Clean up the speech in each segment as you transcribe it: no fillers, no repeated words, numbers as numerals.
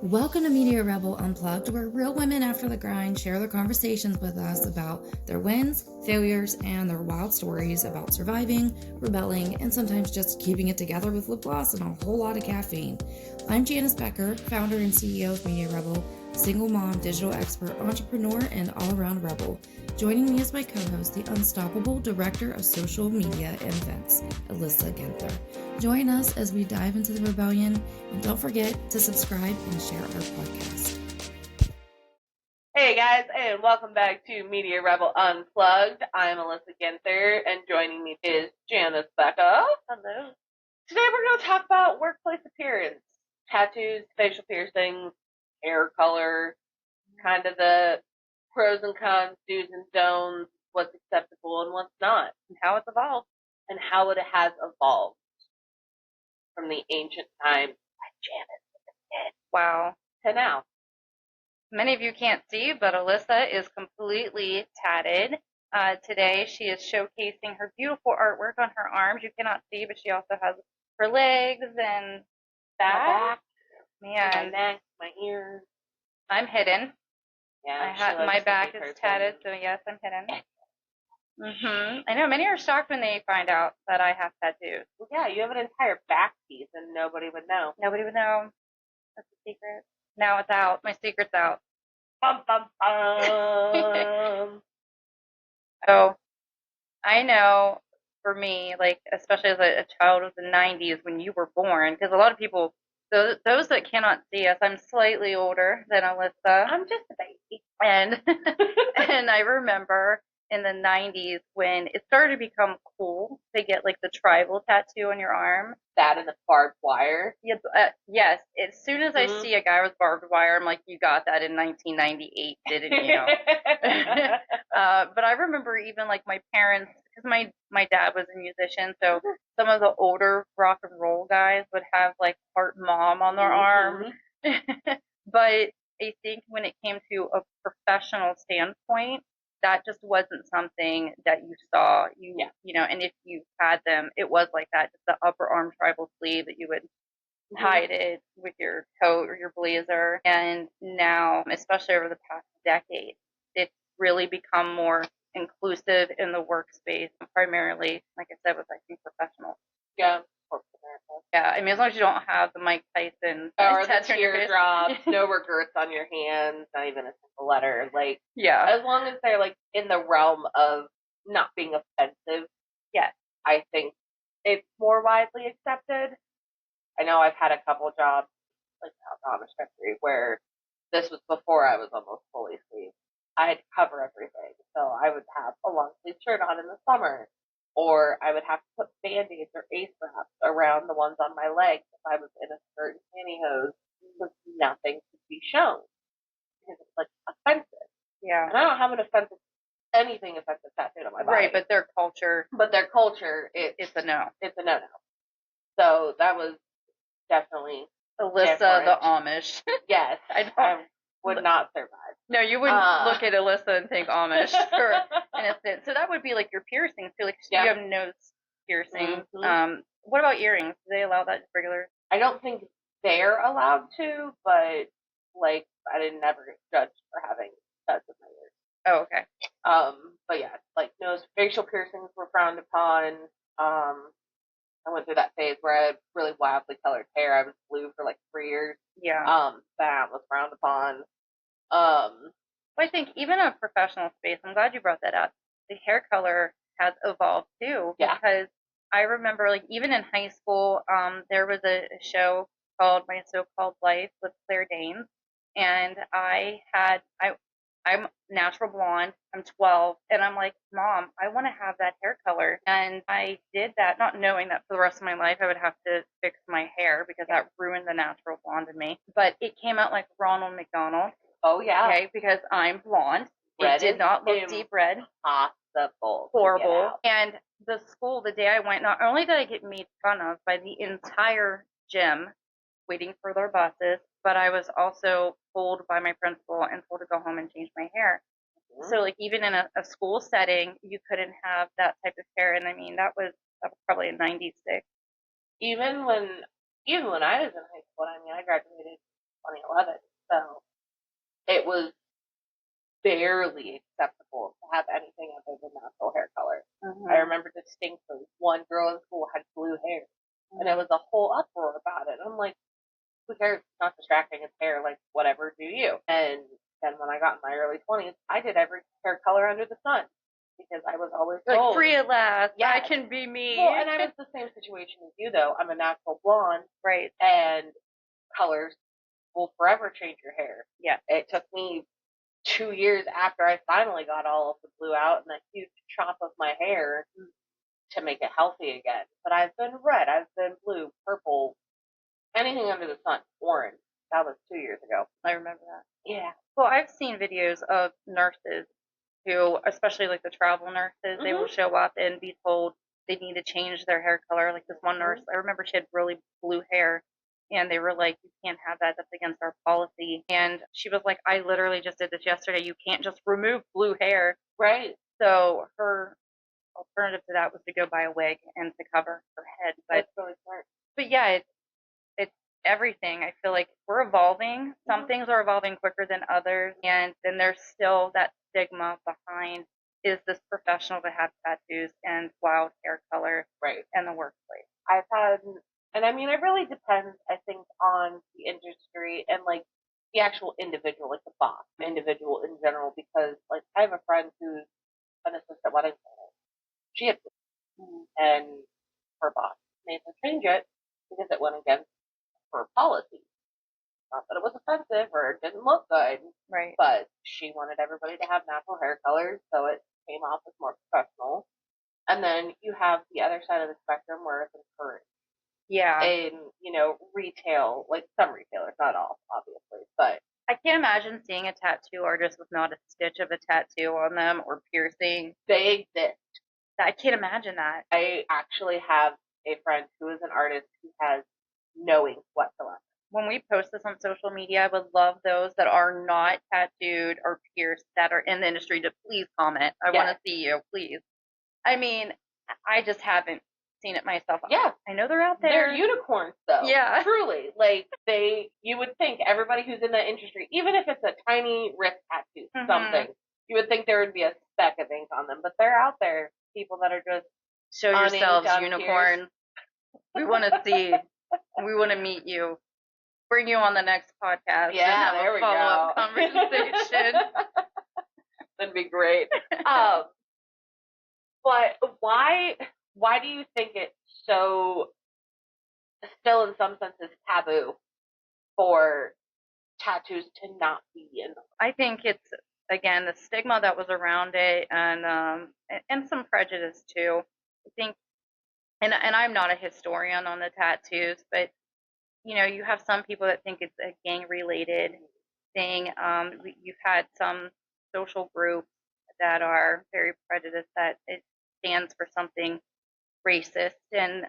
Welcome to Media Rebel Unplugged, where real women after the grind share their conversations with us about their wins, failures, and their wild stories about surviving, rebelling, and sometimes just keeping it together with lip gloss and a whole lot of caffeine. I'm Janice Becker, founder and CEO of Media Rebel, single mom, digital expert, entrepreneur, and all-around rebel. Joining me is my co-host, the unstoppable director of social media and events, Alyssa Ginther. Join us as we dive into the rebellion, and don't forget to subscribe and share our podcast. Hey guys, and welcome back to Media Rebel Unplugged. I'm Alyssa Ginther, and joining me is Janice Becker. Hello. Today we're going to talk about workplace appearance, tattoos, facial piercings, hair color, kind of the pros and cons, do's and don'ts, what's acceptable and what's not, And how it's evolved. and how it has evolved from the ancient times by Janice Wow. to now. Many of you can't see, but Alyssa is completely tatted. Today she is showcasing her beautiful artwork on her arms. You cannot see, but she also has her legs and back. My Man, neck, my ears. I'm hidden. Yeah, My back is tatted, so yes, I'm hidden. I know many are shocked when they find out that I have tattoos. Well, yeah, you have an entire back piece and nobody would know. Nobody would know. That's a secret. Now it's out. My secret's out. Bum, bum, bum. So I know for me, like, especially as a child of the 90s when you were born, because a lot of people, those that cannot see us, I'm slightly older than Alyssa. I'm just a baby. And, and I remember in the 90s when it started to become cool to get like the tribal tattoo on your arm. That and the barbed wire. Yeah, yes. As soon as I see a guy with barbed wire, I'm like, you got that in 1998, didn't you? But I remember even like my parents, because my dad was a musician, so some of the older rock and roll guys would have like Heart Mom on their arm. But I think when it came to a professional standpoint, that just wasn't something that you saw. You know, and if you had them, it was like that, just the upper arm tribal sleeve that you would hide it with your coat or your blazer. And now, especially over the past decade, it's really become more inclusive in the workspace, primarily, like I said, with I think professionals. Yeah. Yeah, I mean, as long as you don't have the Mike Tyson or the tattoo on your face. teardrops, no regrets on your hands, not even a single letter. Like, Yeah. as long as they're like in the realm of not being offensive, Yes. I think it's more widely accepted. I know I've had a couple jobs, like out Amish country, where this was before I was almost fully sleeved. I had to cover everything, so I would have a long sleeve shirt on in the summer, or I would have to put band-aids or ace wraps around the ones on my legs if I was in a skirt and pantyhose, because nothing could be shown because it's like offensive. Yeah. And I don't have an offensive anything offensive tattooed on my body. Right, but their culture, it's a no. It's a no-no. So that was definitely Alyssa different. the Amish. Yes, I would not survive. No, you wouldn't look at Alyssa and think Amish for an instant. So that would be like your piercings too. Like you have nose piercings. What about earrings? Do they allow that regular? I don't think they're allowed to, but like I didn't never get judged for having studs in my ears. Oh, okay. But yeah, like nose facial piercings were frowned upon. I went through that phase where I had really wildly colored hair. I was blue for like 3 years. Yeah. That was frowned upon. Well, I think even a professional space, I'm glad you brought that up. The hair color has evolved too. Yeah. Because I remember, like, even in high school, there was a show called My So-Called Life with Claire Danes, and I'm natural blonde. I'm 12, and I'm like, Mom, I want to have that hair color. And I did that, not knowing that for the rest of my life I would have to fix my hair because that ruined the natural blonde in me. But it came out like Ronald McDonald. Oh, yeah. Okay, because I'm blonde. Red it did not look deep red. Possible. Horrible. And the school, the day I went, not only did I get made fun of by the entire gym waiting for their buses, but I was also told by my principal and told to go home and change my hair. So, like, even in a school setting, you couldn't have that type of hair. And I mean, that was probably in '96. Even when I was in high school, I mean, I graduated 2011. So it was barely acceptable to have anything other than natural hair color. Mm-hmm. I remember distinctly one girl in school had blue hair, and it was a whole uproar about it. I'm like, who cares? It's not distracting. It's hair. Like, whatever, do you? And then when I got in my early 20s, I did every hair color under the sun because I was always told. Like, free at last. Yeah. I can be me. Well, and I was the same situation as you, though. I'm a natural blonde. Right. And colors will forever change your hair. Yeah. It took me 2 years after I finally got all of the blue out and a huge chop of my hair to make it healthy again. But I've been red, I've been blue, purple, anything under the sun, orange. That was 2 years ago. I remember that. Yeah. Well, I've seen videos of nurses who, especially like the travel nurses, they will show up and be told they need to change their hair color. Like this one nurse, I remember she had really blue hair, and they were like, you can't have that. That's against our policy. And she was like, I literally just did this yesterday. You can't just remove blue hair. Right. So her alternative to that was to go buy a wig and to cover her head. But That's really smart. But yeah, it's everything. I feel like we're evolving. Some things are evolving quicker than others, and then there's still that stigma behind, is this professional to have tattoos and wild hair color Right. in the workplace? I've had, and I mean, it really depends, I think, on the industry and, like, the actual individual, like the boss, individual in general, because, like, I have a friend who's an assistant wedding planner. She had, and her boss made her change it because it went against her policy. Not that it was offensive or it didn't look good, Right. but she wanted everybody to have natural hair colors, so it came off as more professional. And then you have the other side of the spectrum where it's encouraged. Yeah. In, you know, retail, like some retailers, not all, obviously, but I can't imagine seeing a tattoo artist with not a stitch of a tattoo on them or piercing. they exist. I can't imagine that. I actually have a friend who is an artist who has no ink whatsoever. When we post this on social media, I would love those that are not tattooed or pierced that are in the industry to please comment. I want to see you, please. I mean, I just haven't seen it myself. Yeah. I know they're out there. They're unicorns, though. Yeah. Truly. Like, you would think everybody who's in that industry, even if it's a tiny wrist tattoo, something, you would think there would be a speck of ink on them, but they're out there. People that are just show yourselves, unicorn. We want to see. We want to meet you. Bring you on the next podcast. Yeah, and have there a follow-up conversation. That'd be great. But why do you think it's so, still in some senses, taboo for tattoos to not be in them? I think it's, again, the stigma that was around it, and some prejudice too. I think, and I'm not a historian on the tattoos, but you know, you have some people that think it's a gang-related thing. You've had some social groups that are very prejudiced that it stands for something racist, and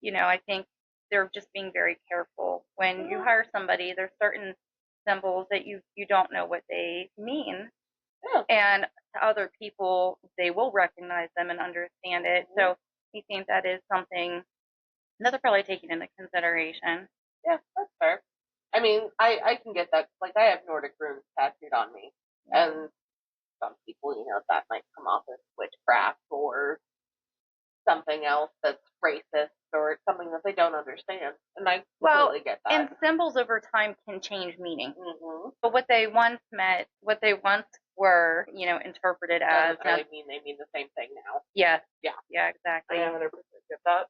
you know, I think they're just being very careful when you hire somebody. There's certain symbols that you don't know what they mean, and to other people they will recognize them and understand it. So I think that is something that they're probably taking into consideration. Yeah, that's fair. I mean, I can get that. Like, I have Nordic runes tattooed on me, and some people, you know, that might come off as witchcraft or something else that's racist or something that they don't understand, and I completely get that. And symbols over time can change meaning. But what they once meant, what they once were, you know, interpreted as. Doesn't really mean they mean the same thing now. Yeah. Yeah. Yeah, exactly. I 100% get that.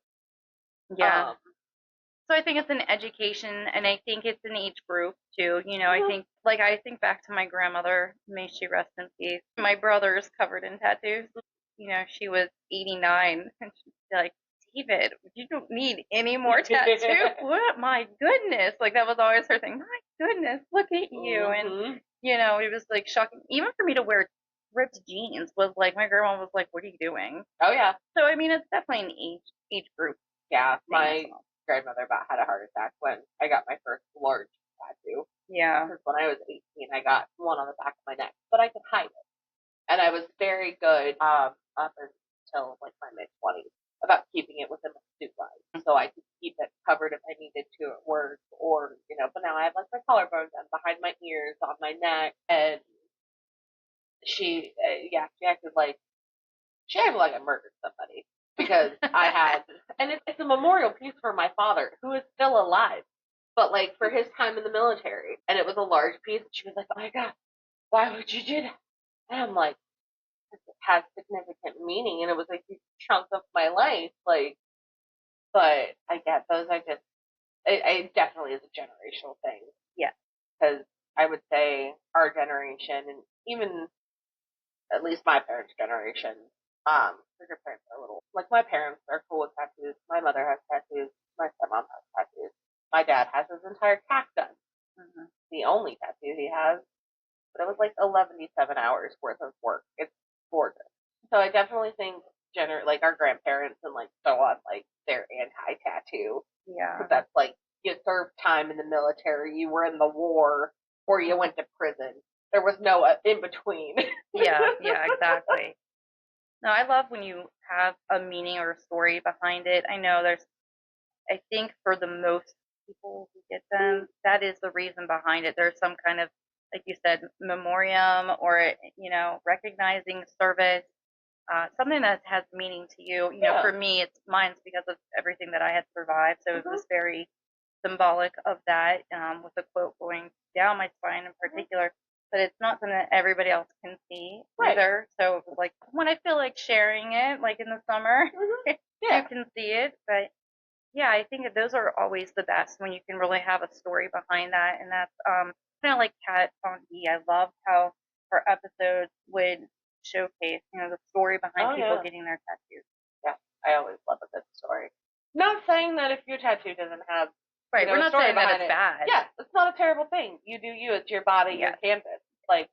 Yeah. So I think it's an education, and I think it's an age group too. You know, I think back to my grandmother, may she rest in peace. My brother's covered in tattoos. You know, she was 89, and she's like, David, you don't need any more tattoos. What? My goodness. Like, that was always her thing. My goodness, look at you. And, you know, it was like shocking. Even for me to wear ripped jeans was like, my grandma was like, what are you doing? Oh, yeah. So, I mean, it's definitely an age group. Yeah, my grandmother about had a heart attack when I got my first large tattoo. Yeah. Because when I was 18, I got one on the back of my neck, but I could hide it. And I was very good up until like my mid-20s about keeping it within the suit line, so I could keep it covered if I needed to at work, or, you know, but now I have like my my collarbone done, behind my ears, on my neck, and she acted like I murdered somebody because I had, and it's a memorial piece for my father who is still alive, but like for his time in the military, and it was a large piece. And she was like, "Oh my God, why would you do that?" And I'm like, "It has significant meaning, and it was a huge chunk of my life." Like, but I get those. It definitely is a generational thing. Yeah. Because I would say our generation, and even at least my parents' generation, because your parents are a little, like my parents are cool with tattoos. My mother has tattoos. My stepmom has tattoos. My dad has his entire calf done. Mm-hmm. The only tattoo he has, but it was like 77 hours worth of work. It's gorgeous. So I definitely think like our grandparents and like so on, like they're anti-tattoo. Yeah. Because that's like you served time in the military, you were in the war, or you went to prison. There was no in between. Yeah, exactly. No, I love when you have a meaning or a story behind it. I think for the most people who get them, that is the reason behind it. There's some kind of, like you said, memoriam or, recognizing service, something that has meaning to you. For me, mine's because of everything that I had survived. So it was very symbolic of that, with the quote going down my spine in particular. But it's not something that everybody else can see either. So it was like when I feel like sharing it, like in the summer, you can see it. But yeah, I think that those are always the best when you can really have a story behind that. And that's kind of like Kat Von D. I loved how her episodes would showcase, the story behind people getting their tattoos. Yeah, I always love a good story. Not saying that if your tattoo doesn't have right, we're not saying that it's bad. Yeah, it's not a terrible thing. You do you. It's your body, your canvas. Like,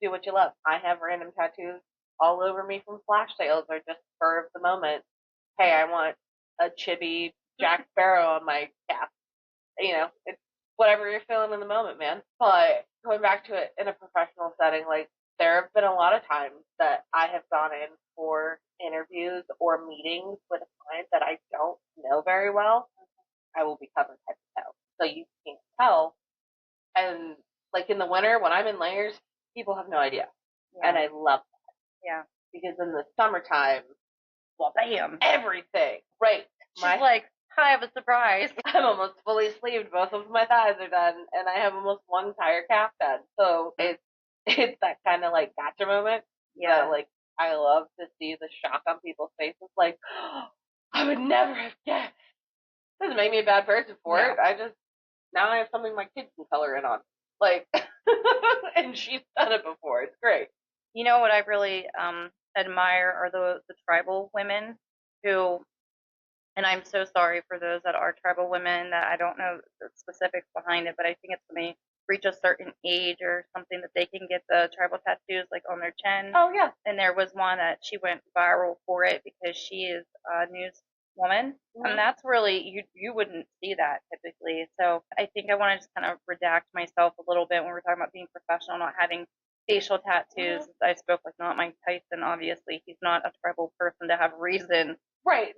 do what you love. I have random tattoos all over me from flash sales or just spur of the moment. Hey, I want a chibi Jack Sparrow on my cap. It's whatever you're feeling in the moment, man. But going back to it in a professional setting, like there have been a lot of times that I have gone in for interviews or meetings with a client that I don't know very well. I will be covered head to toe, so you can't tell. And like in the winter when I'm in layers, people have no idea, and I love that. Yeah, because in the summertime, well, bam, everything. Right, she's like, I have a surprise. I'm almost fully sleeved. Both of my thighs are done, and I have almost one entire calf done. So it's that kind of like gotcha moment. Yeah. That, like, I love to see the shock on people's faces. Like, oh, I would never have guessed. Doesn't make me a bad person for it. Now I have something my kids can color in on. Like, and she's done it before. It's great. You know what I really admire are the tribal women who. And I'm so sorry for those that are tribal women that I don't know the specifics behind it, but I think it's when they reach a certain age or something that they can get the tribal tattoos like on their chin. Oh yeah. And there was one that she went viral for it because she is a news woman. Mm-hmm. And that's really you wouldn't see that typically. So I think I want to just kind of redact myself a little bit when we're talking about being professional, not having facial tattoos. Mm-hmm. I spoke like not Mike Tyson, obviously. He's not a tribal person to have reason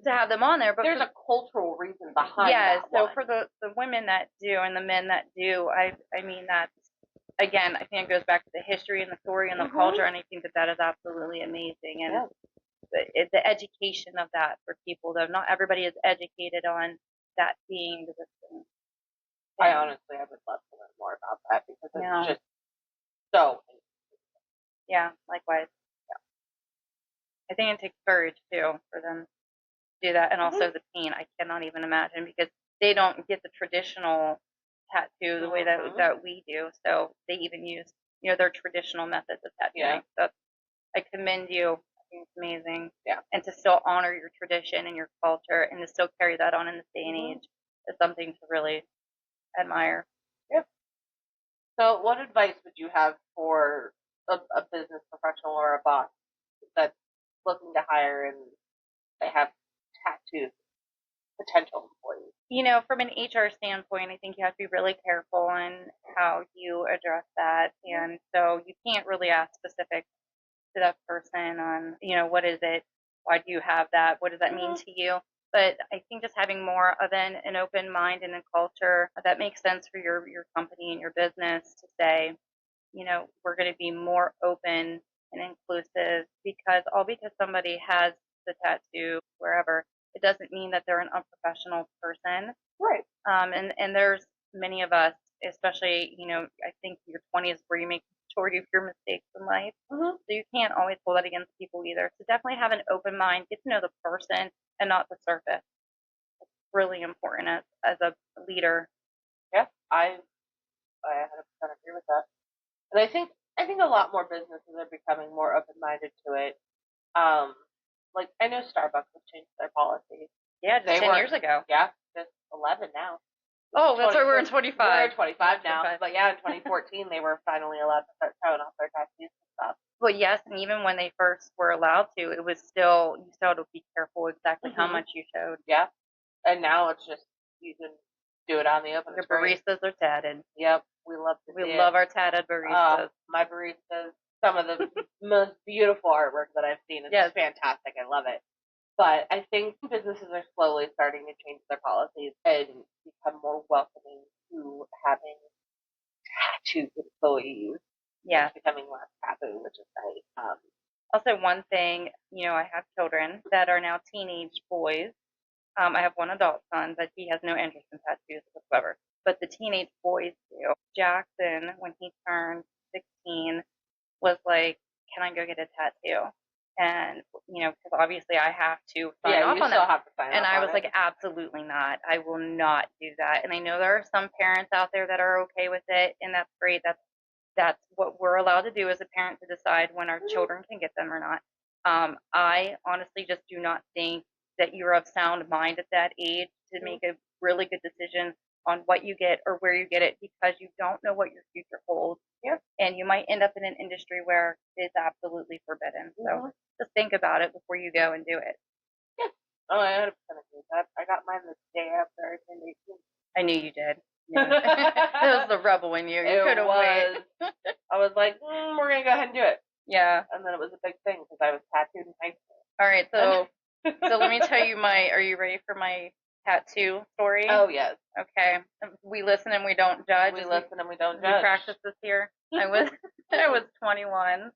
to have them on there, but there's a cultural reason behind that. So for the women that do and the men that do, I mean that's again, I think it goes back to the history and the story and the culture, and I think that is absolutely amazing. And the education of that for people, though, not everybody is educated on that being the thing. I honestly, I would love to learn more about that because it's just so. Yeah, likewise. Yeah. I think it takes courage too for them do that, and also the pain. I cannot even imagine because they don't get the traditional tattoo the way that we do. So they even use their traditional methods of tattooing. So I commend you. I think it's amazing. Yeah. And to still honor your tradition and your culture and to still carry that on in this day and age is something to really admire. Yep. So what advice would you have for a business professional or a boss that's looking to hire and they have tattooed potential employees? From an HR standpoint, I think you have to be really careful in how you address that. And so you can't really ask specific to that person on, what is it? Why do you have that? What does that mean to you? But I think think just having more of an open mind and a culture that makes sense for your company and your business to say, you know, we're going to be more open and inclusive because somebody has the tattoo wherever, it doesn't mean that they're an unprofessional person. Right. And there's many of us, especially, you know, I think your 20s where you make the majority of your mistakes in life. Mm-hmm. So you can't always hold that against people either. So definitely have an open mind, get to know the person and not the surface. It's really important as a leader. Yeah, I 100% agree with that. And I think a lot more businesses are becoming more open-minded to it. Like I know Starbucks has changed their policy. Yeah, just 10 years ago. Yeah, just 11 now. Oh, that's right. We're in 25. We're in 25 now. 25. But yeah, in 2014 they were finally allowed to start showing off their tattoos and stuff. Well, yes, and even when they first were allowed to, it was still, you still had to be careful exactly how much you showed. Yeah, and now it's just you can do it on the open. Your baristas are tatted. Yep, we love to see it. We love our tatted baristas. My baristas, some of the most beautiful artwork that I've seen. It's fantastic. I love it. But I think businesses are slowly starting to change their policies and become more welcoming to having tattooed employees. Yeah. It's becoming less taboo, which is nice. Also, one thing, you know, I have children that are now teenage boys. I have one adult son, but he has no interest in tattoos whatsoever. But the teenage boys do. Jackson, when he turned 16, was like, "Can I go get a tattoo?" And you know, because obviously I have to sign off on that. Have to sign and off I on was it. like, absolutely not. I will not do that. And I know there are some parents out there that are okay with it, and that's great. That's what we're allowed to do as a parent to decide when our children can get them or not. I honestly just do not think that you're of sound mind at that age to make a really good decision on what you get or where you get it because you don't know what your future holds. Yep. And you might end up in an industry where it's absolutely forbidden. So just think about it before you go and do it. Yeah. Oh, I 100% agree with that. I got mine the day after I turned 18. I knew you did. Yeah. It was the rebel in you. You couldn't wait. I was like, we're going to go ahead and do it. Yeah. And then it was a big thing because I was tattooed in high school. All right, so let me tell you are you ready for my tattoo story? Oh, yes. Okay. We listen and we don't judge. We listen and we don't judge. We practice this here. I was 21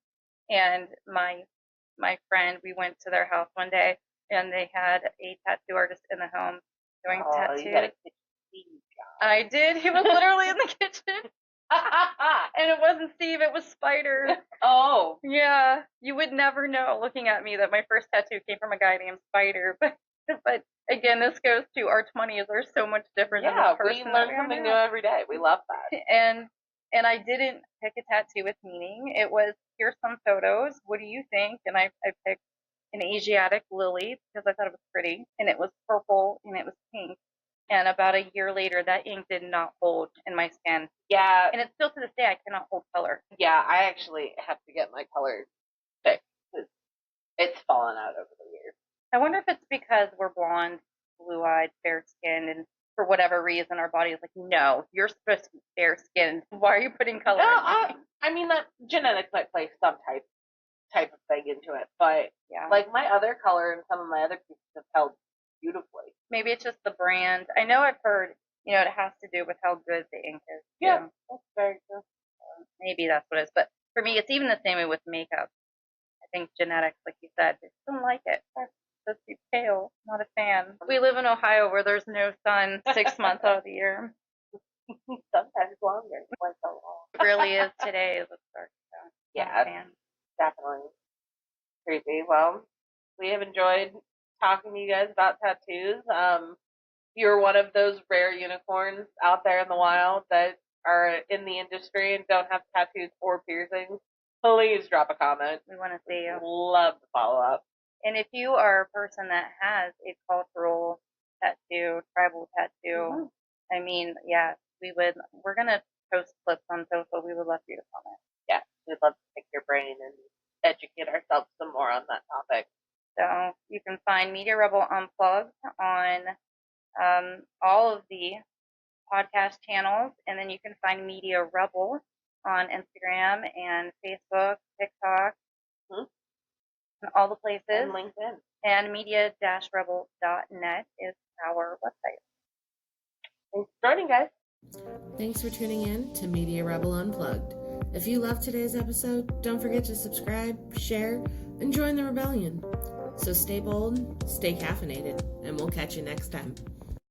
and my friend, we went to their house one day and they had a tattoo artist in the home doing tattoos. You got a kitchen job. I did. He was literally in the kitchen. And it wasn't Steve, it was Spider. Oh. Yeah. You would never know looking at me that my first tattoo came from a guy named Spider. But again, this goes to our 20s are so much different than the person. We learn something new every day. We love that. And I didn't pick a tattoo with meaning. It was, here's some photos. What do you think? And I picked an Asiatic lily because I thought it was pretty. And it was purple and it was pink. And about a year later, that ink did not hold in my skin. Yeah. And it's still to this day, I cannot hold color. Yeah, I actually have to get my color fixed because it's fallen out over the years. I wonder if it's because we're blonde, blue-eyed, fair-skinned, and for whatever reason, our body is like, no, you're supposed to be fair-skinned. Why are you putting color in me? I mean, that genetics might play some type of thing into it, but yeah, like my other color and some of my other pieces have held beautifully. Maybe it's just the brand. I know I've heard, you know, it has to do with how good the ink is. Yeah, that's very true. Maybe that's what it is. But for me, it's even the same way with makeup. I think genetics, like you said, I just don't like it. Supposed to be pale. Not a fan. We live in Ohio where there's no sun 6 months out of the year. Sometimes longer. Like so long. It really is today. It looks dark. So yeah, definitely. Creepy. Well, we have enjoyed talking to you guys about tattoos. You're one of those rare unicorns out there in the wild that are in the industry and don't have tattoos or piercings. Please drop a comment. We want to see you. Love to follow up. And if you are a person that has a cultural tattoo, tribal tattoo, I mean, yeah, we're going to post clips on social. We would love for you to comment. Yeah, we'd love to pick your brain and educate ourselves some more on that topic. So you can find Media Rebel Unplugged on all of the podcast channels, and then you can find Media Rebel on Instagram and Facebook, TikTok, and all the places. And LinkedIn. And media-rebel.net is our website. Thanks for joining, guys. Thanks for tuning in to Media Rebel Unplugged. If you loved today's episode, don't forget to subscribe, share, and join the rebellion. So stay bold, stay caffeinated, and we'll catch you next time.